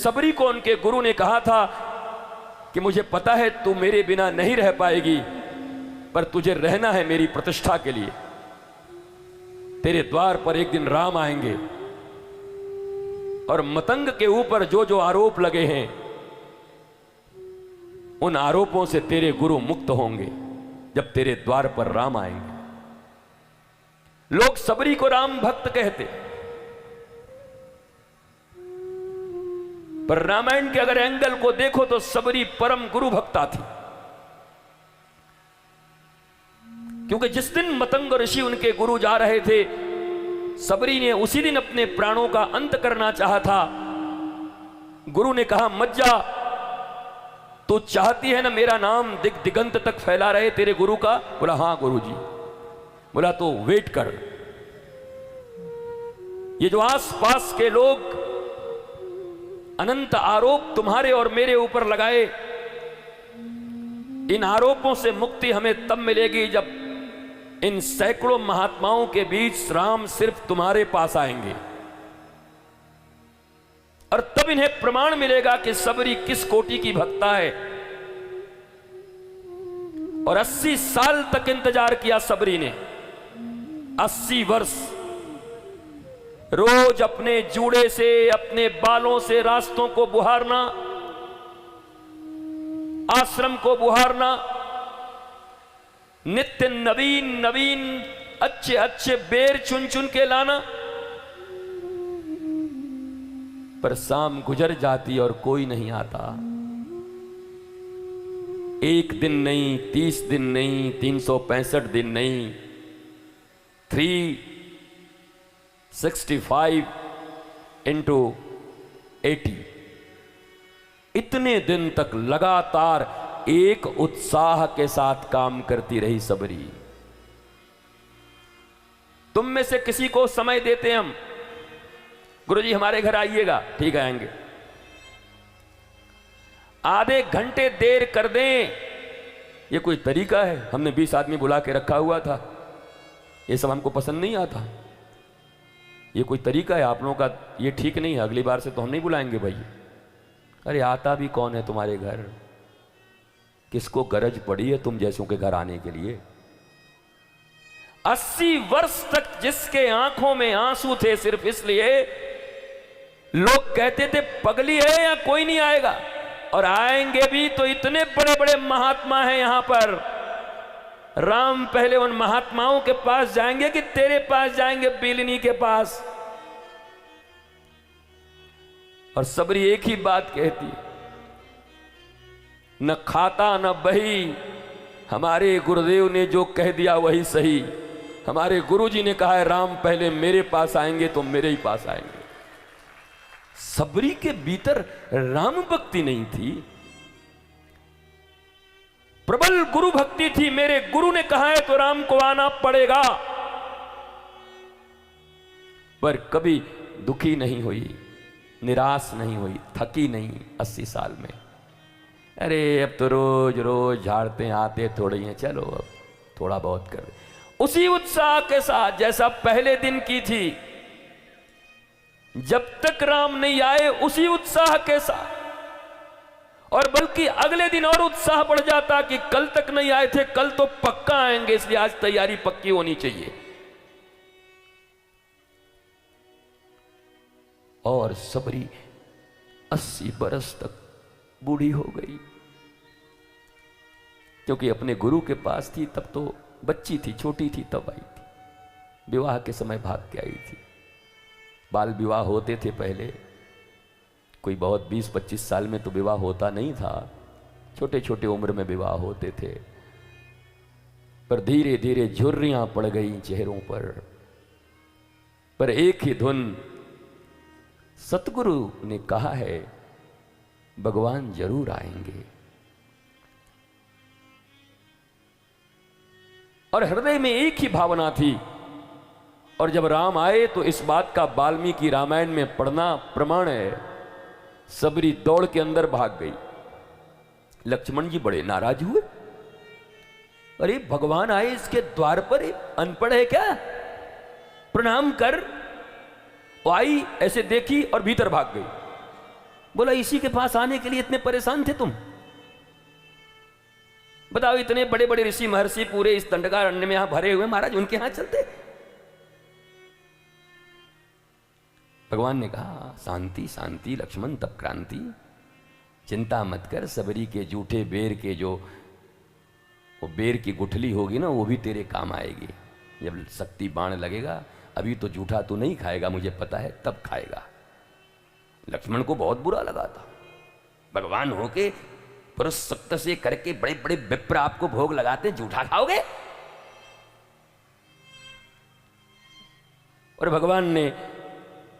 सबरी को उनके गुरु ने कहा था कि मुझे पता है तू मेरे बिना नहीं रह पाएगी, पर तुझे रहना है मेरी प्रतिष्ठा के लिए। तेरे द्वार पर एक दिन राम आएंगे और मतंग के ऊपर जो जो आरोप लगे हैं उन आरोपों से तेरे गुरु मुक्त होंगे जब तेरे द्वार पर राम आएंगे। लोग सबरी को राम भक्त कहते, पर रामायण के अगर एंगल को देखो तो सबरी परम गुरु भक्ता थी, क्योंकि जिस दिन मतंग ऋषि उनके गुरु जा रहे थे, सबरी ने उसी दिन अपने प्राणों का अंत करना चाहा था। गुरु ने कहा मत जा, तू चाहती है ना मेरा नाम दिग दिगंत तक फैला रहे तेरे गुरु का? बोला हां गुरुजी। बोला तो वेट कर, ये जो आसपास के लोग अनंत आरोप तुम्हारे और मेरे ऊपर लगाए, इन आरोपों से मुक्ति हमें तब मिलेगी जब इन सैकड़ों महात्माओं के बीच राम सिर्फ तुम्हारे पास आएंगे, और तब इन्हें प्रमाण मिलेगा कि सबरी किस कोटि की भक्ता है। और 80 साल तक इंतजार किया सबरी ने, 80 वर्ष, रोज अपने जूड़े से, अपने बालों से रास्तों को बुहारना, आश्रम को बुहारना, नित्य नवीन नवीन अच्छे अच्छे बेर चुन चुन के लाना, पर शाम गुजर जाती और कोई नहीं आता। एक दिन नहीं, 30 दिन नहीं, 365 दिन नहीं, 365 इंटू 80, इतने दिन तक लगातार एक उत्साह के साथ काम करती रही सबरी। तुम में से किसी को समय देते हम, गुरुजी हमारे घर आइएगा, ठीक है आएंगे। आधे घंटे देर कर दें, ये कोई तरीका है? हमने 20 आदमी बुला के रखा हुआ था, ये सब हमको पसंद नहीं आता। ये कोई तरीका है आप लोगों का? ये ठीक नहीं है, अगली बार से तो हम नहीं बुलाएंगे भाई। अरे आता भी कौन है तुम्हारे घर? किसको गरज पड़ी है तुम जैसों के घर आने के लिए? 80 वर्ष तक जिसके आंखों में आंसू थे सिर्फ इसलिए लोग कहते थे पगली है या कोई नहीं आएगा, और आएंगे भी तो इतने बड़े बड़े महात्मा हैं यहां पर। राम पहले उन महात्माओं के पास जाएंगे कि तेरे पास जाएंगे, बिलनी के पास? और सबरी एक ही बात कहती, न खाता न बही, हमारे गुरुदेव ने जो कह दिया वही सही। हमारे गुरुजी ने कहा है राम पहले मेरे पास आएंगे तो मेरे ही पास आएंगे। सबरी के भीतर राम भक्ति नहीं थी, प्रबल गुरु भक्ति थी। मेरे गुरु ने कहा है तो राम को आना पड़ेगा। पर कभी दुखी नहीं हुई, निराश नहीं हुई, थकी नहीं 80 साल में। अरे अब तो रोज रोज झाड़ते आते थोड़े ही हैं, चलो अब थोड़ा बहुत कर दे। उसी उत्साह के साथ जैसा पहले दिन की थी, जब तक राम नहीं आए उसी उत्साह के साथ, और बल्कि अगले दिन और उत्साह बढ़ जाता कि कल तक नहीं आए थे, कल तो पक्का आएंगे, इसलिए आज तैयारी पक्की होनी चाहिए। और सबरी 80 बरस तक बूढ़ी हो गई, क्योंकि अपने गुरु के पास थी। तब तो बच्ची थी, छोटी थी, तब आई थी। विवाह के समय भाग के आई थी। बाल विवाह होते थे पहले, कोई बहुत 20-25 साल में तो विवाह होता नहीं था, छोटे छोटे उम्र में विवाह होते थे। पर धीरे धीरे झुर्रियां पड़ गई चेहरों पर एक ही धुन, सतगुरु ने कहा है भगवान जरूर आएंगे। और हृदय में एक ही भावना थी। और जब राम आए तो इस बात का वाल्मीकि रामायण में पढ़ना प्रमाण है। सबरी दौड़ के अंदर भाग गई। लक्ष्मण जी बड़े नाराज हुए, अरे भगवान आए इसके द्वार पर, अनपढ़ है क्या, प्रणाम कर। आई, ऐसे देखी और भीतर भाग गई। बोला इसी के पास आने के लिए इतने परेशान थे तुम? बताओ, इतने बड़े बड़े ऋषि महर्षि पूरे इस दंडकारण्य में यहां भरे हुए, महाराज उनके यहां चलते? भगवान ने कहा शांति शांति लक्ष्मण, तप क्रांति, चिंता मत कर। सबरी के जूठे बेर के जो वो बेर की गुठली होगी ना, वो भी तेरे काम आएगी जब शक्ति बाण लगेगा। अभी तो जूठा तू नहीं खाएगा, मुझे पता है, तब खाएगा। लक्ष्मण को बहुत बुरा लगा था, भगवान होके पुरुष सत्य से करके बड़े बड़े विप्र आपको भोग लगाते, जूठा खाओगे? और भगवान ने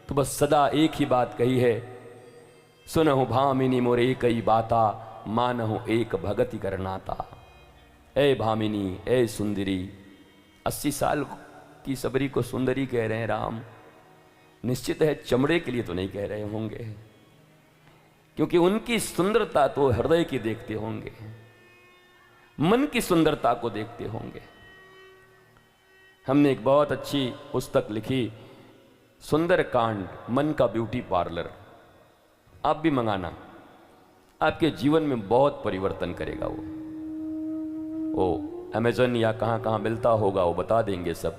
तो बस सदा एक ही बात कही है, सुनहु भामिनी मोरे कई बाता, मानहु एक भगति करनाता। ए भामिनी, ए सुंदरी, 80 साल की सबरी को सुंदरी कह रहे हैं राम। निश्चित है चमड़े के लिए तो नहीं कह रहे होंगे, क्योंकि उनकी सुंदरता तो हृदय की देखते होंगे, मन की सुंदरता को देखते होंगे। हमने एक बहुत अच्छी पुस्तक लिखी, सुंदरकांड, मन का ब्यूटी पार्लर। आप भी मंगाना, आपके जीवन में बहुत परिवर्तन करेगा वो अमेज़न या कहाँ कहाँ मिलता होगा, वो बता देंगे सब।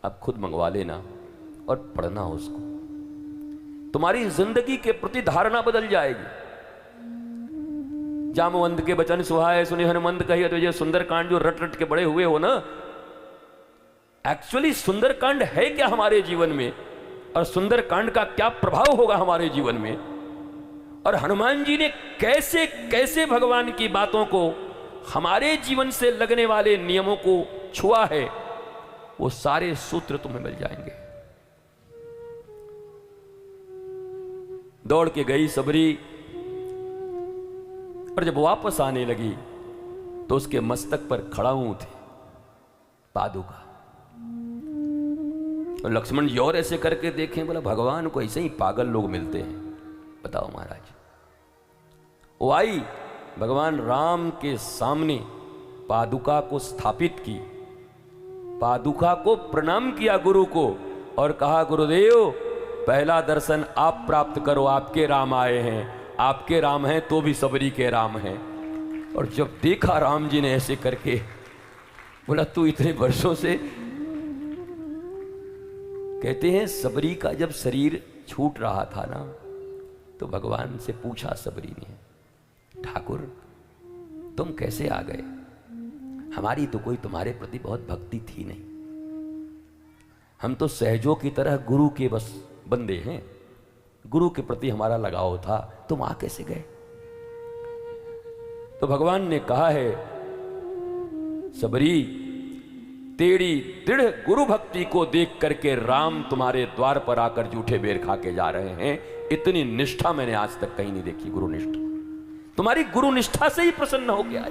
आप खुद मंगवा लेना और पढ़ना उसको, तुम्हारी जिंदगी के प्रति धारणा बदल जाएगी। जामवंत के बचन सुहाए सुने हनुमंत कहिए, तो ये सुंदरकांड जो रट रट के बड़े हुए हो ना, एक्चुअली सुंदरकांड है क्या हमारे जीवन में, और सुंदरकांड का क्या प्रभाव होगा हमारे जीवन में, और हनुमान जी ने कैसे कैसे भगवान की बातों को, हमारे जीवन से लगने वाले नियमों को छुआ है, वो सारे सूत्र तुम्हें मिल जाएंगे। दौड़ के गई सबरी, और जब वापस आने लगी तो उसके मस्तक पर खड़ाऊ थे पादुका। और लक्ष्मण जी और ऐसे करके देखें, बोला भगवान को ऐसे ही पागल लोग मिलते हैं, बताओ महाराज। वो आई, भगवान राम के सामने पादुका को स्थापित की, पादुका को प्रणाम किया गुरु को, और कहा गुरुदेव पहला दर्शन आप प्राप्त करो, आपके राम आए हैं, आपके राम हैं तो भी सबरी के राम हैं। और जब देखा राम जी ने ऐसे करके, बोला तू इतने वर्षों से, कहते हैं सबरी का जब शरीर छूट रहा था ना, तो भगवान से पूछा सबरी ने, ठाकुर तुम कैसे आ गए? हमारी तो कोई तुम्हारे प्रति बहुत भक्ति थी नहीं, हम तो सहजों की तरह गुरु के बस बंदे हैं, गुरु के प्रति हमारा लगाव था, तुम आ कैसे गए? तो भगवान ने कहा है, सबरी तेरी दृढ़ गुरु भक्ति को देख करके राम तुम्हारे द्वार पर आकर जूठे बेर खा के जा रहे हैं। इतनी निष्ठा मैंने आज तक कहीं नहीं देखी, गुरु निष्ठा। तुम्हारी गुरु निष्ठा से ही प्रसन्न हो गया है।